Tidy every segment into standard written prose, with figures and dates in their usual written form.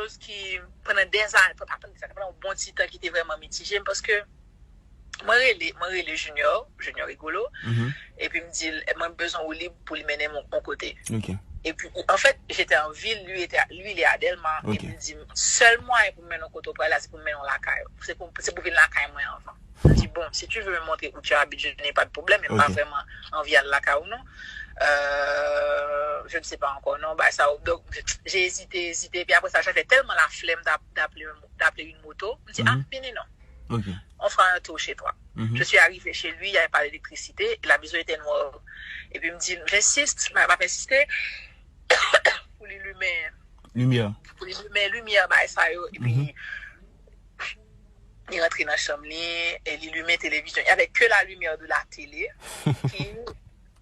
chose qui, pendant des années, pendant un bon petit temps, qui était vraiment mitigé, parce que moi, je junior rigolo, et puis il me dit, moi, j'ai besoin de libre pour lui mener mon côté. Okay. Et puis, en fait, j'étais en ville, lui, il est à Delma, et il me dit, seul moyen pour me mener mon côté, c'est pour me mener la caille. C'est pour venir la caille, moi, enfant. Je dis, bon, si tu veux me montrer où tu habites, je n'ai pas de problème, mais pas vraiment envie de la caille ou non. Je ne sais pas encore, non, bah, ça, donc, j'ai hésité, puis après ça, j'avais tellement la flemme d'appeler une moto. Je me dis, venez, non. Okay. On fera un tour chez toi. Je suis arrivée chez lui, il n'y avait pas d'électricité, la maison était noire. Et puis il me dit, j'insiste, mais il va pas insister pour les lumières. Pour les lumières, bah, ça, et puis, il rentrait dans la chambre, et il allumait la télévision. Il n'y avait que la lumière de la télé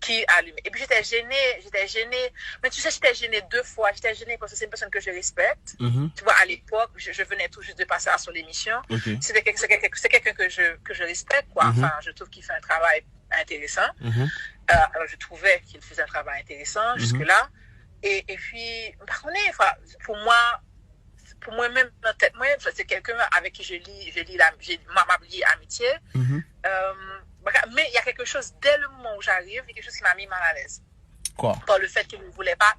qui allumait. Et puis j'étais gênée. Mais tu sais, j'étais gênée 2 fois. J'étais gênée parce que c'est une personne que je respecte. Tu vois, à l'époque, je venais tout juste de passer à son émission. C'est quelqu'un que je respecte, quoi. Enfin, je trouve qu'il fait un travail intéressant. Alors, je trouvais qu'il faisait un travail intéressant jusque-là. Et puis, par contre, pour moi même dans tête, moi, c'est quelqu'un avec qui je lis ma amitié. Mais il y a quelque chose, dès le moment où j'arrive, il y a quelque chose qui m'a mis mal à l'aise. Quoi? Par le fait qu'il ne voulait pas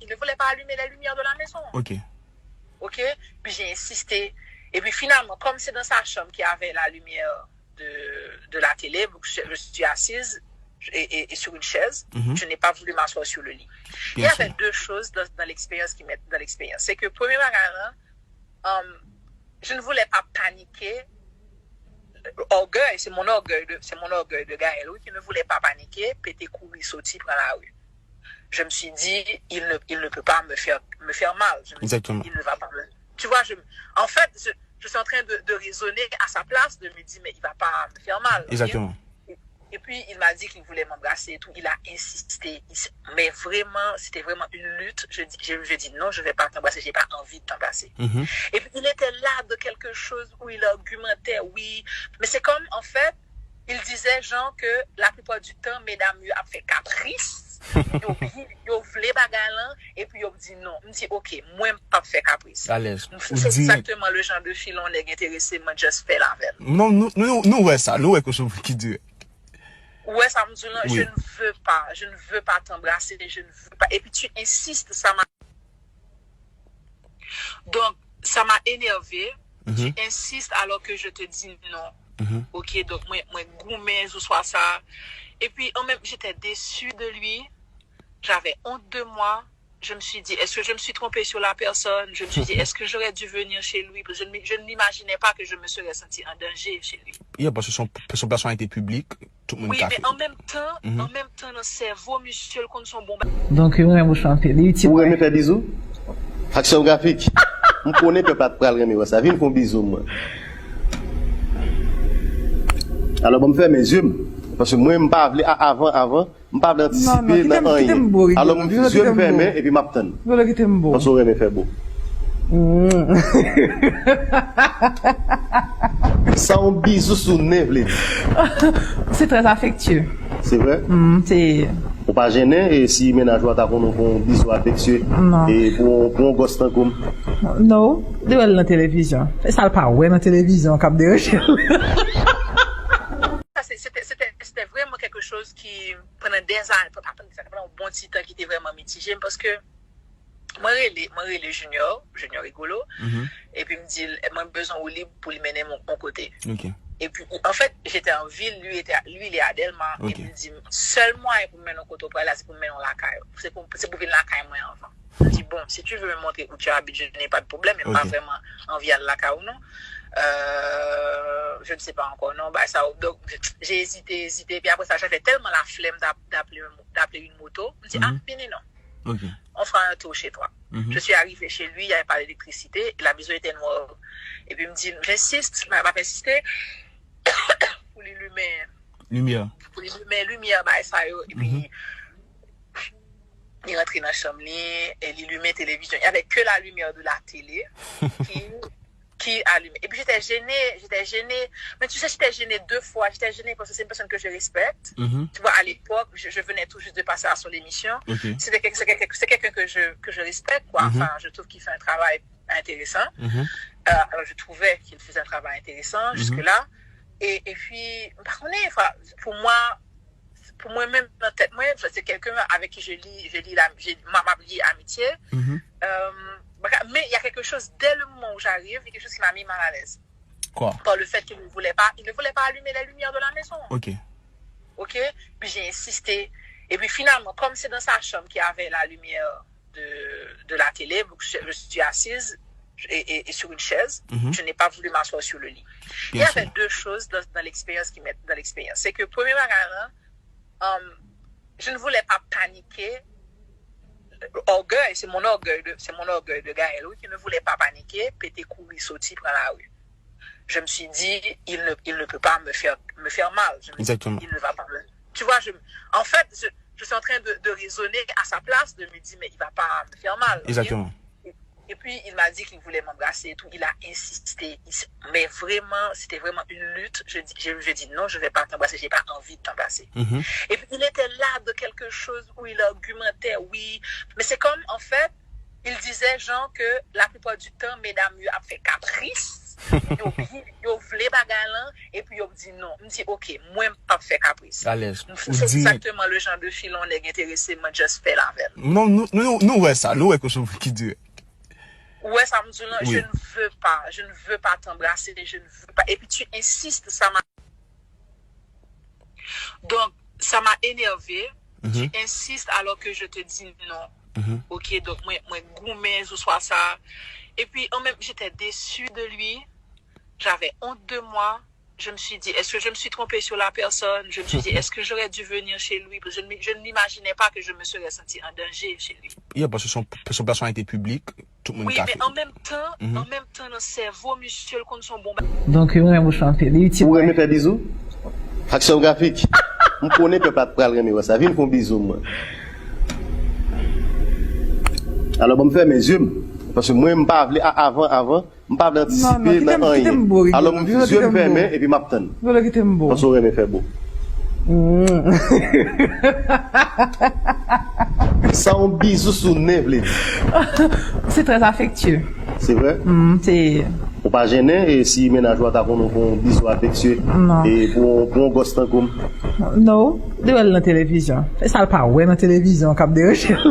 allumer la lumière de la maison. Ok? Puis j'ai insisté. Et puis finalement, comme c'est dans sa chambre qu'il y avait la lumière de la télé, je suis assise et sur une chaise, je n'ai pas voulu m'asseoir sur le lit. Il y avait 2 choses dans l'expérience qui mettent dans l'expérience. C'est que, premier bagage, je ne voulais pas paniquer. Orgueil, c'est mon orgueil de Gaël, qui ne voulait pas paniquer, péter, courir, sauter, prendre la rue. Je me suis dit, il ne peut pas me faire mal. Exactement. Il ne va pas me... Tu vois, en fait, je suis en train de raisonner à sa place, de me dire, mais il va pas me faire mal. Exactement. Okay? Et puis, il m'a dit qu'il voulait m'embrasser et tout. Il a insisté. Mais vraiment, c'était vraiment une lutte. Je dis non, je ne vais pas t'embrasser. Je n'ai pas envie de t'embrasser. Et puis, il était là de quelque chose où il argumentait, oui. Mais c'est comme, en fait, il disait, genre, que la plupart du temps, mesdames, ils ont fait caprice. Ils ont voulu bagarre et puis ils ont dit non. Je me dis, ok, moi, je ne pas faire caprice. À l'aise. C'est exactement le genre de filon qui est intéressé, moi, juste faire la veille. Non, nous, ouais, ça. Nous, ouais, quelque chose qui dit. Ouais, ça me dit non, je ne veux pas t'embrasser, je ne veux pas. Et puis tu insistes, ça m'a. Donc, ça m'a énervé. Tu insistes alors que je te dis non. Ok, donc moi, gourmet, ce soit ça. Et puis, en même, j'étais déçue de lui. J'avais honte de moi. Je me suis dit, est-ce que je me suis trompée sur la personne? Je me suis dit, est-ce que j'aurais dû venir chez lui? Parce que je ne m'imaginais pas que je me serais sentie en danger chez lui. Yeah, parce que son personnalité publique, tout le monde. Oui, mais en même temps, dans le cerveau, monsieur, comme son bon. Donc, vous aimez chanter. Vous aimez faire bisous? Action graphique. Je connais pas de parler, mais ça vient faire bisous, moi. Alors, je me fais mes yeux. Parce que moi, je ne parle pas avant, je ne parle pas anticiper dans rien. Alors, je me fais yeux fermés et puis je m'attends. Parce que je me fais beau. Sans bisous sous le nez, c'est très affectueux. C'est vrai? C'est. Faut pas gêner et si ménage va t'avoir un bisou affectueux. Et pour un gosse comme. Non, de voir la télévision. Ça le pas ouais dans la télévision, comme des recherches. C'était vraiment quelque chose qui, pendant des années, pendant un bon petit temps, qui était vraiment mitigé parce que moi, je suis junior rigolo, et puis il me dit, moi, j'ai besoin de libre pour lui mener mon côté. Et puis, en fait, j'étais en ville, lui, il est à Delma, et puis il me dit, seul moyen pour me mener mon côté, c'est pour me mener la caille. C'est pour venir la caille, moi, enfant. Je dis, bon, si tu veux me montrer où tu habites, je n'ai pas de problème, mais pas vraiment envie de la caille ou non. Je ne sais pas encore, non, bah, ça, donc, j'ai hésité, puis après ça, j'avais tellement la flemme d'appeler une moto. Je me dis, venez, non. On fera un tour chez toi. Je suis arrivée chez lui, il n'y avait pas d'électricité, la maison était noire. Et puis il me dit, j'insiste, mais il va pas insister pour les lumières. Pour les lumières, bah, ça, et puis il rentrait dans la chambre, et il allumait la télévision. Il n'y avait que la lumière de la télé qui allumait. Et puis j'étais gênée. Mais tu sais, j'étais gênée 2 fois. J'étais gênée parce que c'est une personne que je respecte. Tu vois, à l'époque, je venais tout juste de passer à son émission. C'est quelqu'un que je respecte, quoi. Enfin, je trouve qu'il fait un travail intéressant. Alors, je trouvais qu'il faisait un travail intéressant jusque-là. Et puis, par contre, pour moi-même, dans tête, moi, c'est quelqu'un avec qui je lis amitié. Mais il y a quelque chose, dès le moment où j'arrive, il y a quelque chose qui m'a mis mal à l'aise. Quoi? Par le fait qu'il ne voulait pas allumer la lumière de la maison. Ok? Puis j'ai insisté. Et puis finalement, comme c'est dans sa chambre qu'il y avait la lumière de la télé, je suis assise et sur une chaise, je n'ai pas voulu m'asseoir sur le lit. Il y avait deux choses dans l'expérience qui mettent dans l'expérience. C'est que, premier bagage, je ne voulais pas paniquer. Orgueil, c'est mon orgueil de Gaël, qui ne voulait pas paniquer, péter courir, sauter dans la rue. Je me suis dit, il ne peut pas me faire mal. Exactement. Il ne va pas me... Tu vois, en fait, je suis en train de raisonner à sa place, de me dire, mais il ne va pas me faire mal. Exactement. Okay? Et puis, il m'a dit qu'il voulait m'embrasser et tout. Il a insisté. Mais vraiment, c'était vraiment une lutte. Je dis non, je ne vais pas t'embrasser. Je n'ai pas envie de t'embrasser. Et puis, il était là de quelque chose où il argumentait, oui. Mais c'est comme, en fait, il disait, genre, que la plupart du temps, mesdames, ils ont fait caprice. Ils ont voulu bagalan. Et puis, ils ont dit non. Je me dis, OK, moi, je ne pas fait caprice. À l'aise. C'est exactement le genre de filon qui est intéressé. Moi, je fais la veille. Non, nous, ouais, ça. Nous, ouais, quelque chose qui dit. Ouais, ça me dit non, je ne veux pas t'embrasser, je ne veux pas. Et puis tu insistes, donc, ça m'a énervé. Tu insistes alors que je te dis non. Ok, donc, moi, gourmet, ce soit ça. Et puis, en même, j'étais déçue de lui. J'avais honte de moi. Je me suis dit, est-ce que je me suis trompée sur la personne? Je me suis dit, est-ce que j'aurais dû venir chez lui? Parce que je ne m'imaginais pas que je me serais sentie en danger chez lui. Oui, parce que son personnalité publique, tout le monde oui, mais en même temps, dans le cerveau, monsieur, le compte son bon. Donc, vous chantez. Vous aimez faire bisous? Action graphique. On connaît que pas de pral remis ça. Viens faire bisous, moi. Alors, je me faire mes yeux. Parce que moi, je ne pas avant, je ne pas anticiper dans rien. Alors, je me yeux fermés et puis je m'attends. Parce que je me fait beau. Sans bisous sous le nez, c'est très affectueux. C'est vrai? C'est... Faut pas gêner et si ménage va t'avoir un bisou affectueux. Non. Et pour un gosse comme. Non, de la télévision. C'est ça le pas ouais dans la télévision, cap de recherche.